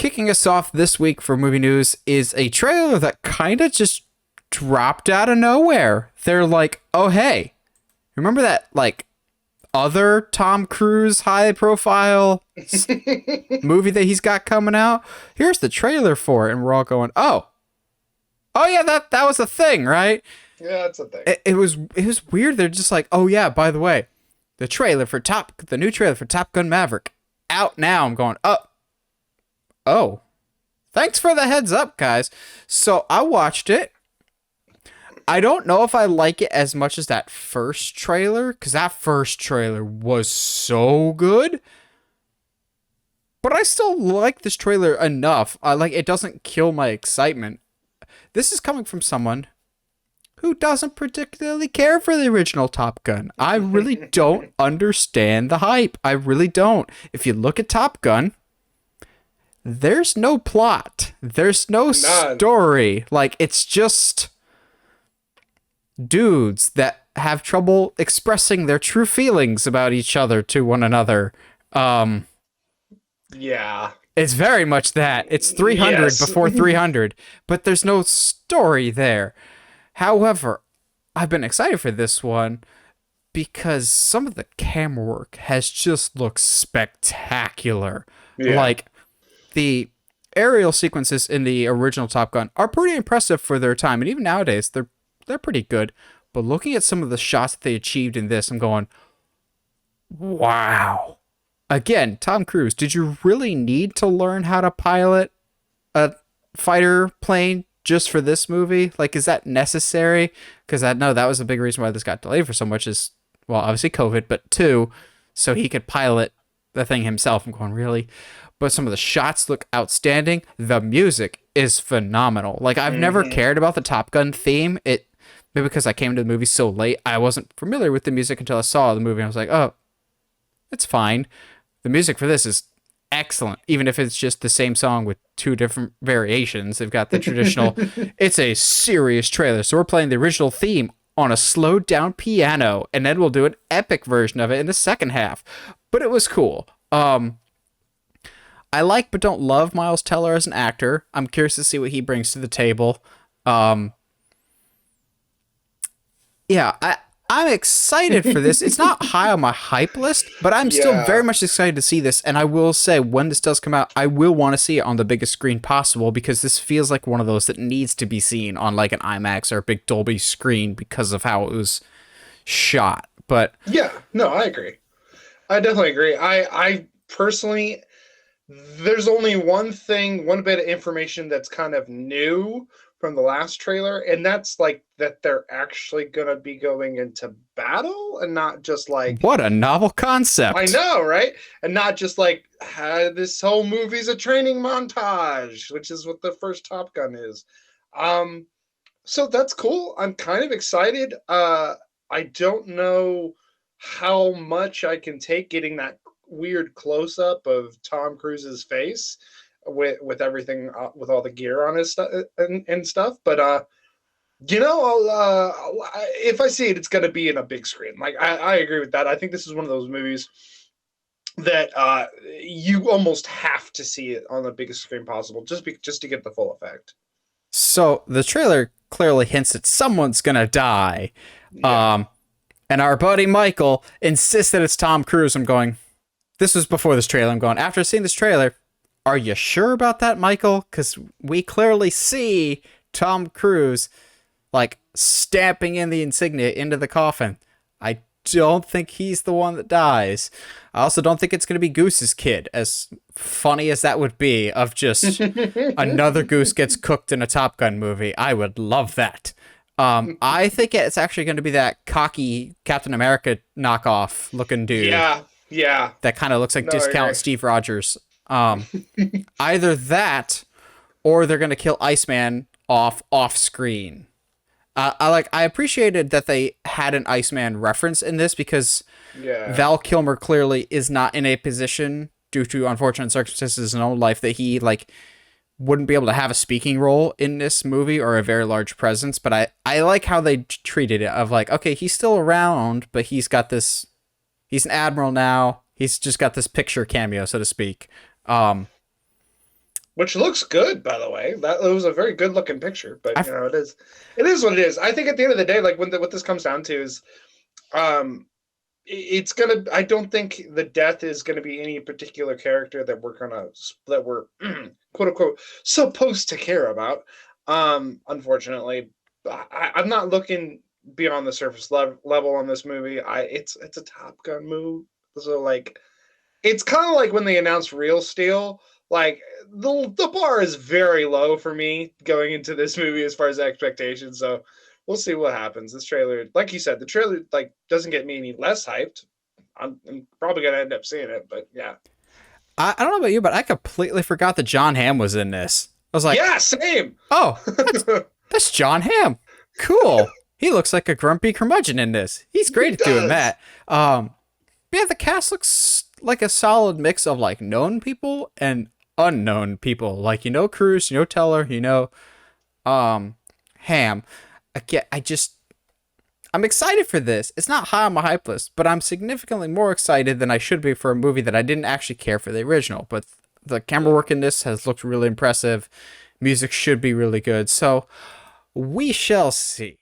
kicking us off this week for movie news is a trailer that kind of just dropped out of nowhere. They're like, oh, hey, remember that, like, other Tom Cruise high-profile movie that he's got coming out? Here's the trailer for it. And we're all going, oh yeah, that was a thing, right? Yeah, that's a thing. It was weird. They're just like, oh yeah, by the way, the new trailer for Top Gun Maverick out now. I'm going, oh, thanks for the heads up, guys. So I watched it. I don't know if I like it as much as that first trailer, because that first trailer was so good. But I still like this trailer enough. It doesn't kill my excitement. This is coming from someone who doesn't particularly care for the original Top Gun. I really don't understand the hype. I really don't. If you look at Top Gun, there's no plot. There's no story. Like, it's just dudes that have trouble expressing their true feelings about each other to one another. Yeah. It's very much that. It's 300 Yes. before 300, but there's no story there. However, I've been excited for this one because some of the camera work has just looked spectacular. Yeah. Like, the aerial sequences in the original Top Gun are pretty impressive for their time, and even nowadays, they're pretty good. But looking at some of the shots that they achieved in this, I'm going, wow. Again, Tom Cruise, did you really need to learn how to pilot a fighter plane just for this movie? Like, is that necessary? Because I know that was a big reason why this got delayed for so much is, well, obviously COVID, but two, so he could pilot the thing himself. I'm going, really? But some of the shots look outstanding. The music is phenomenal. Like, I've never cared about the Top Gun theme. Maybe because I came to the movie so late, I wasn't familiar with the music until I saw the movie. I was like, oh, it's fine. The music for this is excellent, even if it's just the same song with two different variations. They've got the traditional, it's a serious trailer, so we're playing the original theme on a slowed down piano, and then we'll do an epic version of it in the second half. But it was cool. I like but don't love Miles Teller as an actor. I'm curious to see what he brings to the table. I'm excited for this. It's not high on my hype list, but I'm still very much excited to see this. And I will say, when this does come out, I will want to see it on the biggest screen possible, because this feels like one of those that needs to be seen on like an IMAX or a big Dolby screen because of how it was shot. But yeah, no, I agree. I definitely agree. I personally, there's only one bit of information that's kind of new from the last trailer, and that's like that they're actually gonna be going into battle and not just like, what a novel concept. I know, right? And not just like, this whole movie's a training montage, which is what the first Top Gun is. So that's cool. I'm kind of excited. I don't know how much I can take getting that weird close-up of Tom Cruise's face with everything, with all the gear on his stuff and stuff, but if I see it, it's going to be in a big screen. Like, I agree with that. I think this is one of those movies that you almost have to see it on the biggest screen possible, just to get the full effect. So the trailer clearly hints that someone's gonna die. Yeah. And our buddy Michael insists that it's Tom Cruise. I'm going, this was before this trailer. I'm going, after seeing this trailer, are you sure about that, Michael? Because we clearly see Tom Cruise, like, stamping in the insignia into the coffin. I don't think he's the one that dies. I also don't think it's going to be Goose's kid, as funny as that would be, of just another Goose gets cooked in a Top Gun movie. I would love that. I think it's actually going to be that cocky Captain America knockoff looking dude. Yeah. That kind of looks like discount Steve Rogers. Either that, or they're going to kill Iceman off screen. I appreciated that they had an Iceman reference in this, because Val Kilmer clearly is not in a position, due to unfortunate circumstances in his own life, that he wouldn't be able to have a speaking role in this movie or a very large presence. But I like how they treated it, of like, okay, he's still around, but he's an admiral now. He's just got this picture cameo, so to speak. which looks good, by the way. That it was a very good looking picture, but I you know, it is what it is. I think at the end of the day, like what this comes down to is, um, it's gonna. I don't think the death is gonna be any particular character that we're quote unquote supposed to care about. Unfortunately, I'm not looking beyond the surface level on this movie. It's a Top Gun movie, so like it's kind of like when they announced Real Steel. Like the bar is very low for me going into this movie as far as expectations. So we'll see what happens. This trailer, like you said, the trailer like doesn't get me any less hyped. I'm probably gonna end up seeing it, but yeah, I don't know about you, but I completely forgot that John Hamm was in this. I was like, yeah, same. oh, that's John Hamm. Cool. He looks like a grumpy curmudgeon in this. He's He great at doing does. that. Yeah, the cast looks like a solid mix of like known people and unknown people. Like Cruise, Teller, Ham. Again, I'm excited for this. It's not high on my hype list, but I'm significantly more excited than I should be for a movie that I didn't actually care for the original. But the camera work in this has looked really impressive. Music should be really good. So we shall see.